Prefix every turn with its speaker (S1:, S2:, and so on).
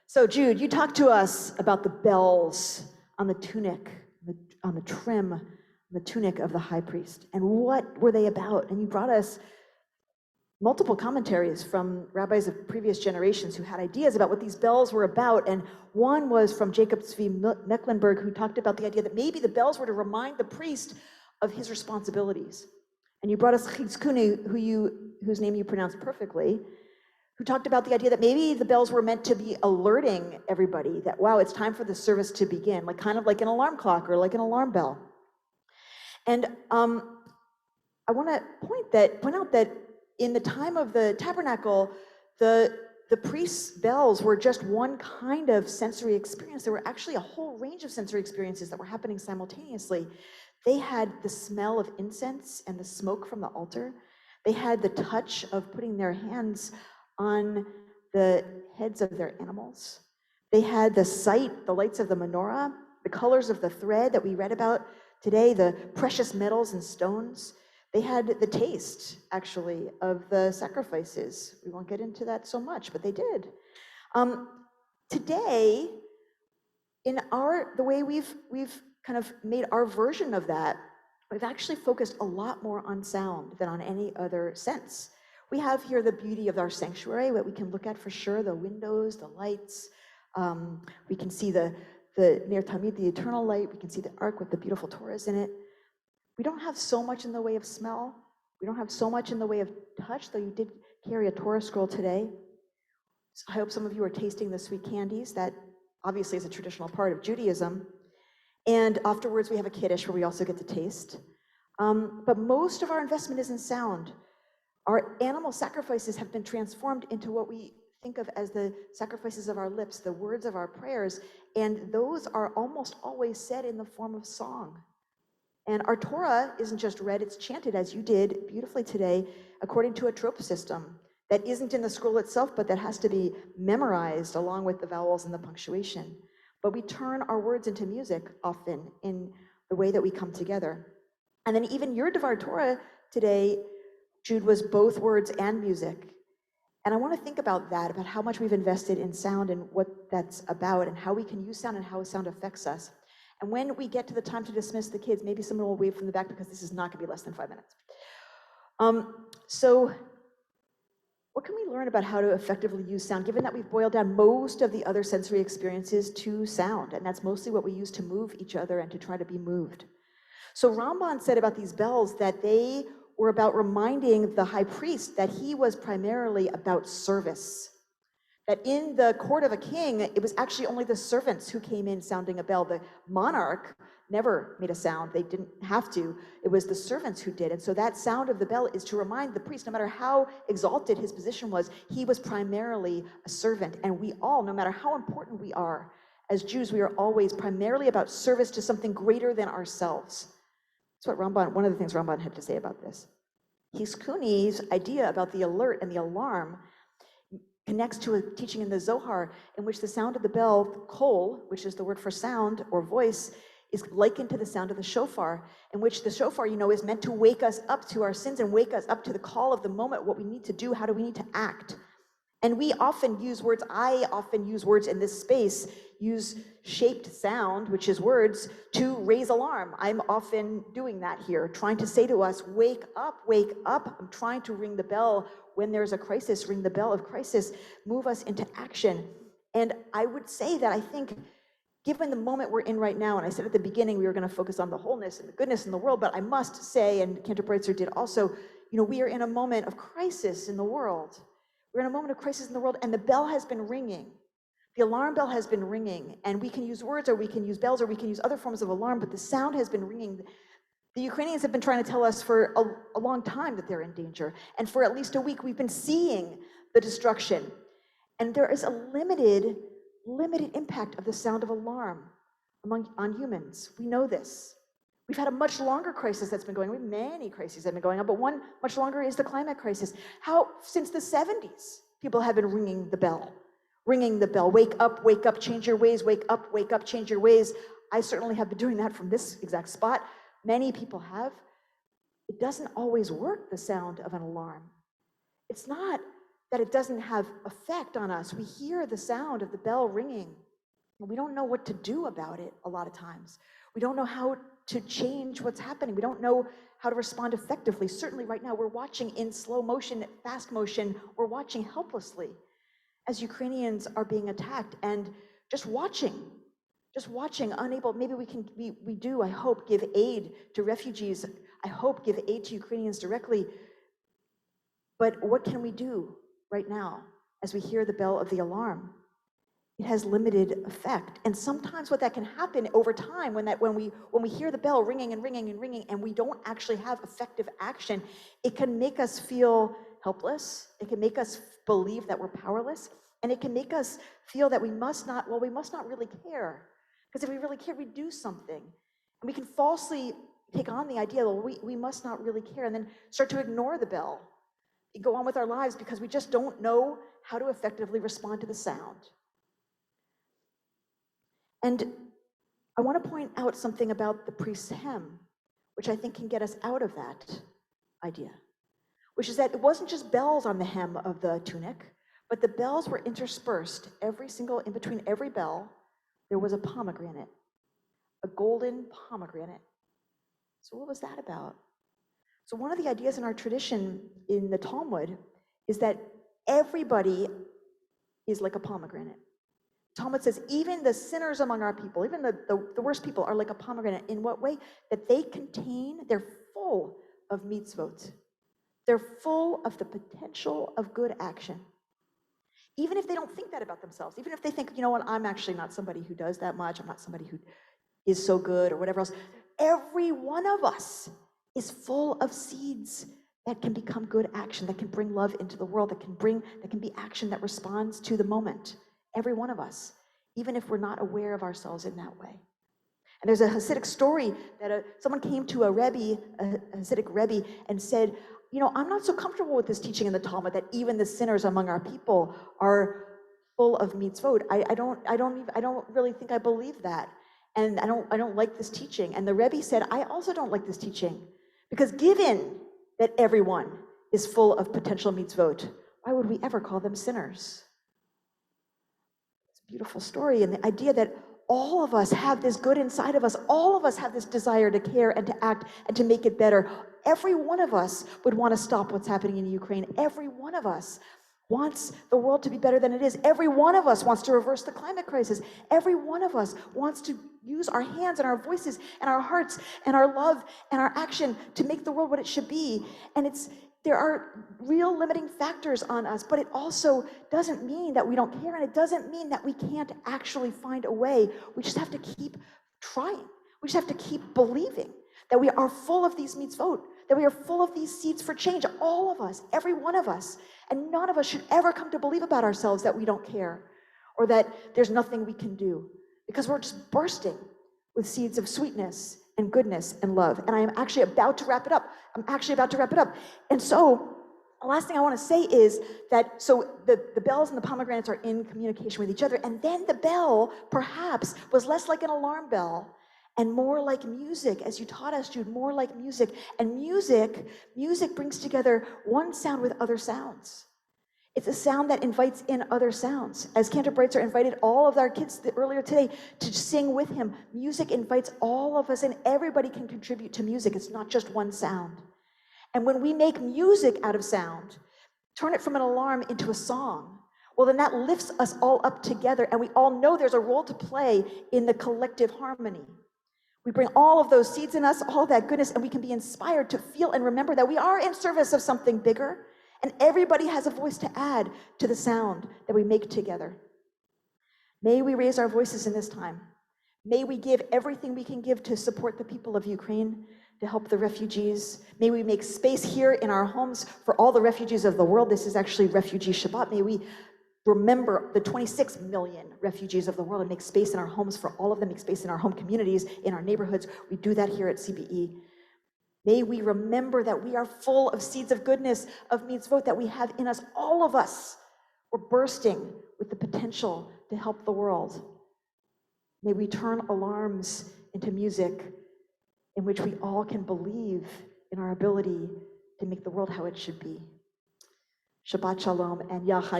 S1: So Jude, you talked to us about the bells on the tunic, on the trim, on the tunic of the high priest, and what were they about? And you brought us multiple commentaries from rabbis of previous generations who had ideas about what these bells were about. And one was from Jacob Tzvi Mecklenburg, who talked about the idea that maybe the bells were to remind the priest of his responsibilities. And you brought us Chizkuni, whose name you pronounced perfectly, who talked about the idea that maybe the bells were meant to be alerting everybody that, wow, it's time for the service to begin, like kind of like an alarm clock or like an alarm bell. And I want to point out that in the time of the tabernacle, the priest's bells were just one kind of sensory experience. There were actually a whole range of sensory experiences that were happening simultaneously. They had the smell of incense and the smoke from the altar. They had the touch of putting their hands on the heads of their animals. They had the sight, the lights of the menorah, the colors of the thread that we read about today, the precious metals and stones. They had the taste, actually, of the sacrifices. We won't get into that so much, but they did. Today, in the way we've kind of made our version of that, we've actually focused a lot more on sound than on any other sense. We have here the beauty of our sanctuary, what we can look at for sure, the windows, the lights. We can see the Ner Tamid, the eternal light. We can see the ark with the beautiful Torahs in it. We don't have so much in the way of smell. We don't have so much in the way of touch, though you did carry a Torah scroll today. So I hope some of you are tasting the sweet candies. That obviously is a traditional part of Judaism. And afterwards, we have a kiddush where we also get to taste. But most of our investment is in sound. Our animal sacrifices have been transformed into what we think of as the sacrifices of our lips, the words of our prayers, and those are almost always said in the form of song. And our Torah isn't just read, it's chanted, as you did beautifully today, according to a trope system that isn't in the scroll itself, but that has to be memorized along with the vowels and the punctuation. But we turn our words into music often in the way that we come together. And then even your Devar Torah today, Jude, was both words and music. And I want to think about that, about how much we've invested in sound and what that's about and how we can use sound and how sound affects us. And when we get to the time to dismiss the kids, maybe someone will wave from the back because this is not going to be less than 5 minutes. So what can we learn about how to effectively use sound, given that we've boiled down most of the other sensory experiences to sound, and that's mostly what we use to move each other and to try to be moved. So Ramban said about these bells that they were about reminding the high priest that he was primarily about service. That in the court of a king, it was actually only the servants who came in sounding a bell. The monarch never made a sound. They didn't have to. It was the servants who did. And so that sound of the bell is to remind the priest, no matter how exalted his position was, he was primarily a servant. And we all, no matter how important we are, as Jews, we are always primarily about service to something greater than ourselves. That's what one of the things Ramban had to say about this. Chizkuni's idea about the alert and the alarm connects to a teaching in the Zohar in which the sound of the bell, kol, which is the word for sound or voice, is likened to the sound of the shofar, in which the shofar, is meant to wake us up to our sins and wake us up to the call of the moment, what we need to do, how do we need to act. And we often use words, I often use words in this space, use shaped sound, which is words, to raise alarm. I'm often doing that here, trying to say to us, wake up, wake up. I'm trying to ring the bell when there's a crisis, ring the bell of crisis, move us into action. And I would say that I think, given the moment we're in right now, and I said at the beginning we were going to focus on the wholeness and the goodness in the world, but I must say, and Cantor Breitzer did also, we are in a moment of crisis in the world. We're in a moment of crisis in the world, and the bell has been ringing. The alarm bell has been ringing, and we can use words, or we can use bells, or we can use other forms of alarm, but the sound has been ringing. The Ukrainians have been trying to tell us for a long time that they're in danger, and for at least a week we've been seeing the destruction. And there is a limited impact of the sound of alarm on humans. We know this. We've had a much longer crisis that's been going on. Many crises have been going on, but one much longer is the climate crisis. How, since the 70s, people have been ringing the bell. Wake up, change your ways, wake up, change your ways. I certainly have been doing that from this exact spot. Many people have. It doesn't always work, the sound of an alarm. It's not that it doesn't have effect on us. We hear the sound of the bell ringing, and we don't know what to do about it a lot of times. We don't know how to change what's happening. We don't know how to respond effectively. Certainly right now, we're watching in slow motion, fast motion, we're watching helplessly as Ukrainians are being attacked, and just watching, unable. Maybe we do, I hope, give aid to refugees. I hope give aid to Ukrainians directly. But what can we do right now as we hear the bell of the alarm? It has limited effect. And sometimes what that can happen over time, when we hear the bell ringing and ringing and ringing, and we don't actually have effective action, it can make us feel helpless. It can make us believe that we're powerless. And it can make us feel that we must not really care. Because if we really care, we'd do something. And we can falsely take on the idea, well, we must not really care, and then start to ignore the bell. We go on with our lives because we just don't know how to effectively respond to the sound. And I want to point out something about the priest's hem, which I think can get us out of that idea, which is that it wasn't just bells on the hem of the tunic, but the bells were interspersed. In between every bell, there was a pomegranate, a golden pomegranate. So what was that about? So one of the ideas in our tradition in the Talmud is that everybody is like a pomegranate. Talmud says even the sinners among our people, even the worst people are like a pomegranate. In what way? That they're full of mitzvot. They're full of the potential of good action. Even if they don't think that about themselves, even if they think, you know what, I'm actually not somebody who does that much, I'm not somebody who is so good or whatever else. Every one of us is full of seeds that can become good action, that can bring love into the world, that can be action that responds to the moment. Every one of us, even if we're not aware of ourselves in that way. And there's a Hasidic story that someone came to a Hasidic Rebbe, and said, you know, I'm not so comfortable with this teaching in the Talmud that even the sinners among our people are full of mitzvot. I don't really think I believe that. And I don't like this teaching. And the Rebbe said, I also don't like this teaching, because given that everyone is full of potential mitzvot, why would we ever call them sinners? It's a beautiful story, and the idea that all of us have this good inside of us. All of us have this desire to care and to act and to make it better. Every one of us would want to stop what's happening in Ukraine. Every one of us wants the world to be better than it is. Every one of us wants to reverse the climate crisis. Every one of us wants to use our hands and our voices and our hearts and our love and our action to make the world what it should be. And there are real limiting factors on us, but it also doesn't mean that we don't care, and it doesn't mean that we can't actually find a way. We just have to keep trying. We just have to keep believing that we are full of these mitzvot, that we are full of these seeds for change, all of us, every one of us. And none of us should ever come to believe about ourselves that we don't care, or that there's nothing we can do, because we're just bursting with seeds of sweetness and goodness and love. And I am actually about to wrap it up. And so the last thing I want to say is that, so the bells and the pomegranates are in communication with each other. And then the bell perhaps was less like an alarm bell and more like music, as you taught us, Jude, more like music. And music brings together one sound with other sounds. It's a sound that invites in other sounds. As Cantor Breitzer invited all of our kids earlier today to sing with him, music invites all of us, and everybody can contribute to music. It's not just one sound. And when we make music out of sound, turn it from an alarm into a song, well, then that lifts us all up together, and we all know there's a role to play in the collective harmony. We bring all of those seeds in us, all that goodness, and we can be inspired to feel and remember that we are in service of something bigger. And everybody has a voice to add to the sound that we make together. May we raise our voices in this time. May we give everything we can give to support the people of Ukraine, to help the refugees. May we make space here in our homes for all the refugees of the world. This is actually Refugee Shabbat. May we remember the 26 million refugees of the world and make space in our homes for all of them, make space in our home communities, in our neighborhoods. We do that here at CBE. May we remember that we are full of seeds of goodness, of mitzvot that we have in us. All of us, we're bursting with the potential to help the world. May we turn alarms into music in which we all can believe in our ability to make the world how it should be. Shabbat Shalom and Yachad